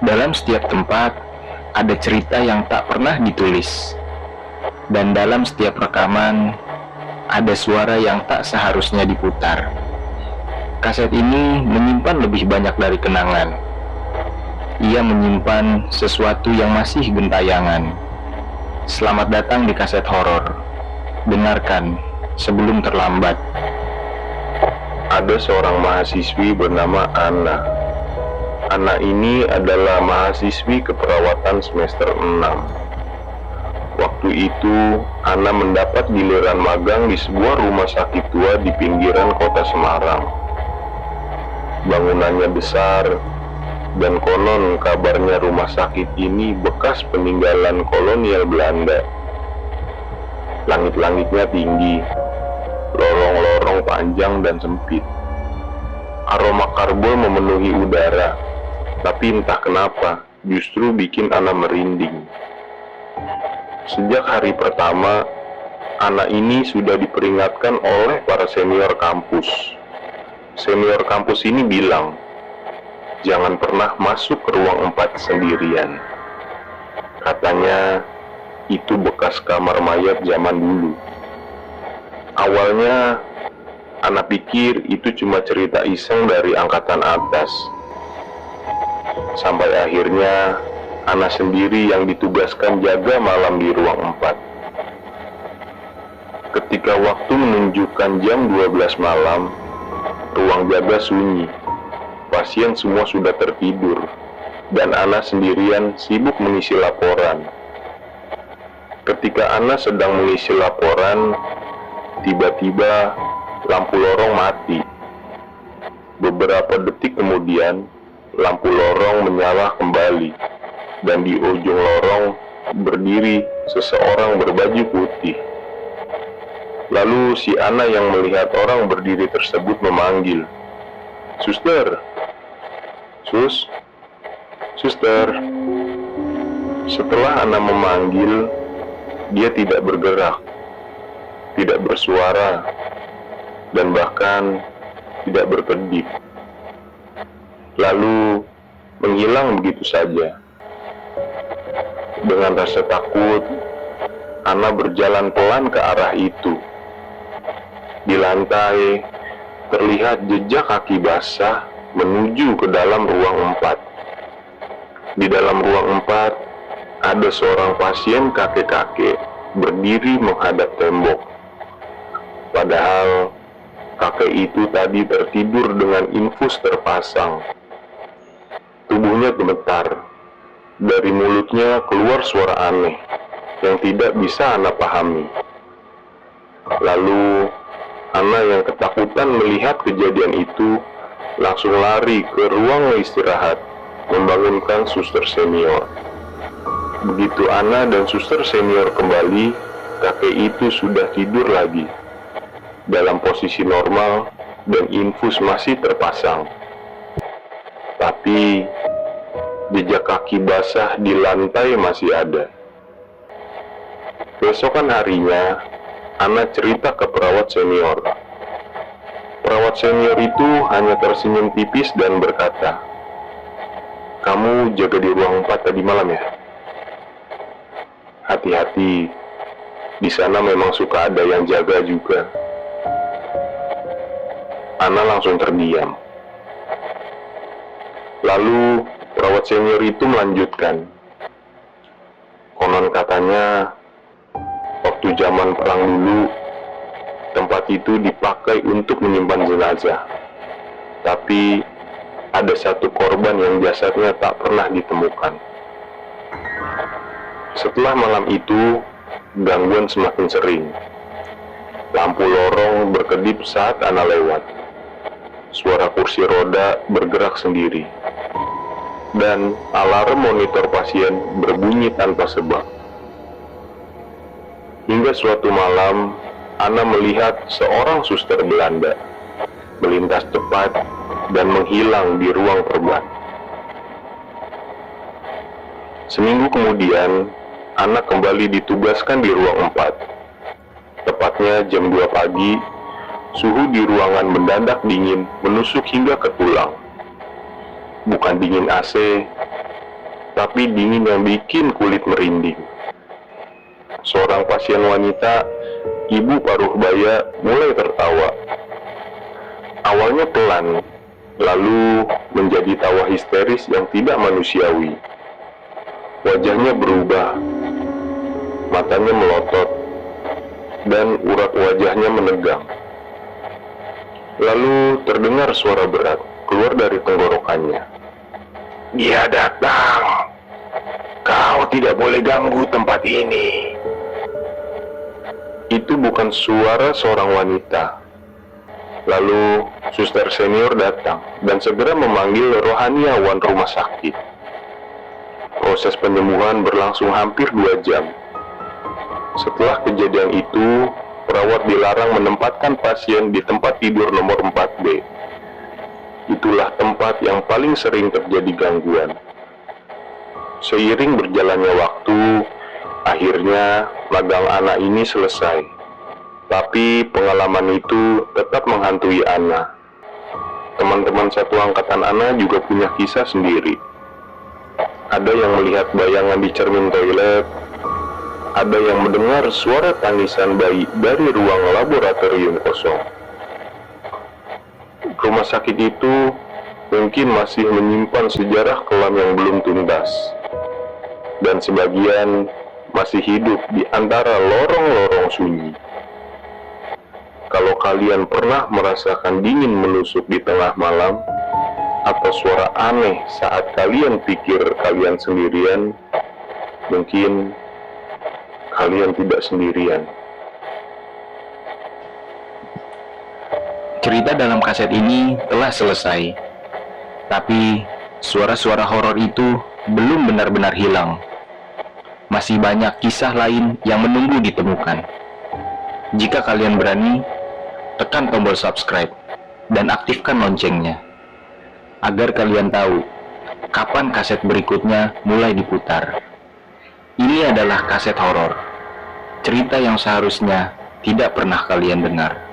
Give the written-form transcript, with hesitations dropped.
Dalam setiap tempat, ada cerita yang tak pernah ditulis. Dan dalam setiap rekaman, ada suara yang tak seharusnya diputar. Kaset ini menyimpan lebih banyak dari kenangan. Ia menyimpan sesuatu yang masih gentayangan. Selamat datang di kaset horor. Dengarkan sebelum terlambat. Ada seorang mahasiswi bernama Anna. Anna ini adalah mahasiswi keperawatan semester 6. Waktu itu, Anna mendapat giliran magang di sebuah rumah sakit tua di pinggiran kota Semarang. Bangunannya besar, dan konon kabarnya rumah sakit ini bekas peninggalan kolonial Belanda. Langit-langitnya tinggi, lorong-lorong panjang dan sempit. Aroma karbol memenuhi udara, tapi entah kenapa justru bikin Anna merinding. Sejak hari pertama, Anna ini sudah diperingatkan oleh para senior kampus. Senior kampus ini bilang, jangan pernah masuk ke ruang 4 sendirian. Katanya, itu bekas kamar mayat zaman dulu. Awalnya, Anna pikir itu cuma cerita iseng dari angkatan atas. Sampai akhirnya, Anna sendiri yang ditugaskan jaga malam di ruang 4. Ketika waktu menunjukkan jam 12 malam, ruang jaga sunyi. Pasien semua sudah tertidur, dan Anna sendirian sibuk mengisi laporan. Ketika Anna sedang mengisi laporan, tiba-tiba lampu lorong mati. Beberapa detik kemudian, lampu lorong menyala kembali, dan di ujung lorong berdiri seseorang berbaju putih. Lalu si Anna yang melihat orang berdiri tersebut memanggil, "Suster! Sus! Suster!" Setelah Anna memanggil, dia tidak bergerak, tidak bersuara, dan bahkan tidak berkedip. Lalu menghilang begitu saja. Dengan rasa takut, Anna berjalan pelan ke arah itu. Di lantai, terlihat jejak kaki basah menuju ke dalam ruang 4. Di dalam ruang 4, ada seorang pasien kakek-kakek berdiri menghadap tembok. Padahal, kakek itu tadi tertidur dengan infus terpasang. Tubuhnya gemetar. Dari mulutnya keluar suara aneh yang tidak bisa Anna pahami. Lalu, Anna yang ketakutan melihat kejadian itu langsung lari ke ruang istirahat, membangunkan suster senior. Begitu Anna dan suster senior kembali, kakek itu sudah tidur lagi, dalam posisi normal dan infus masih terpasang. Tapi, jejak kaki basah di lantai masih ada. Besokan harinya, Anna cerita ke perawat senior. Perawat senior itu hanya tersenyum tipis dan berkata, "Kamu jaga di ruang 4 tadi malam ya? Hati-hati, di sana memang suka ada yang jaga juga." Anna langsung terdiam. Lalu, perawat senior itu melanjutkan, konon katanya, waktu zaman perang dulu, tempat itu dipakai untuk menyimpan jenazah. Tapi, ada satu korban yang jasadnya tak pernah ditemukan. Setelah malam itu, gangguan semakin sering. Lampu lorong berkedip saat Anna lewat. Suara kursi roda bergerak sendiri. Dan alarm monitor pasien berbunyi tanpa sebab. Hingga suatu malam, Anna melihat seorang suster Belanda melintas cepat dan menghilang di ruang perban. Seminggu kemudian, Anna kembali ditugaskan di ruang 4. Tepatnya jam 2 pagi, suhu di ruangan mendadak dingin menusuk hingga ke tulang. Bukan dingin AC, tapi dingin yang bikin kulit merinding. Seorang pasien wanita, ibu paruh baya, mulai tertawa. Awalnya pelan, lalu menjadi tawa histeris yang tidak manusiawi. Wajahnya berubah, matanya melotot, dan urat wajahnya menegang. Lalu terdengar suara berat keluar dari tenggorokannya. "Dia datang. Kau tidak boleh ganggu tempat ini." Itu bukan suara seorang wanita. Lalu suster senior datang dan segera memanggil rohaniawan rumah sakit. Proses penyembuhan berlangsung hampir 2 jam. Setelah kejadian itu, perawat dilarang menempatkan pasien di tempat tidur nomor 4B. Itulah tempat yang paling sering terjadi gangguan. Seiring berjalannya waktu, akhirnya magang Ana ini selesai. Tapi pengalaman itu tetap menghantui Ana. Teman-teman satu angkatan Ana juga punya kisah sendiri. Ada yang melihat bayangan di cermin toilet, ada yang mendengar suara tangisan bayi dari ruang laboratorium kosong. Rumah sakit itu mungkin masih menyimpan sejarah kelam yang belum tuntas, dan sebagian masih hidup di antara lorong-lorong sunyi. Kalau kalian pernah merasakan dingin menusuk di tengah malam, atau suara aneh saat kalian pikir kalian sendirian, mungkin kalian tidak sendirian. Cerita dalam kaset ini telah selesai, tapi suara-suara horor itu belum benar-benar hilang. Masih banyak kisah lain yang menunggu ditemukan. Jika kalian berani, tekan tombol subscribe dan aktifkan loncengnya, agar kalian tahu kapan kaset berikutnya mulai diputar. Ini adalah kaset horor, cerita yang seharusnya tidak pernah kalian dengar.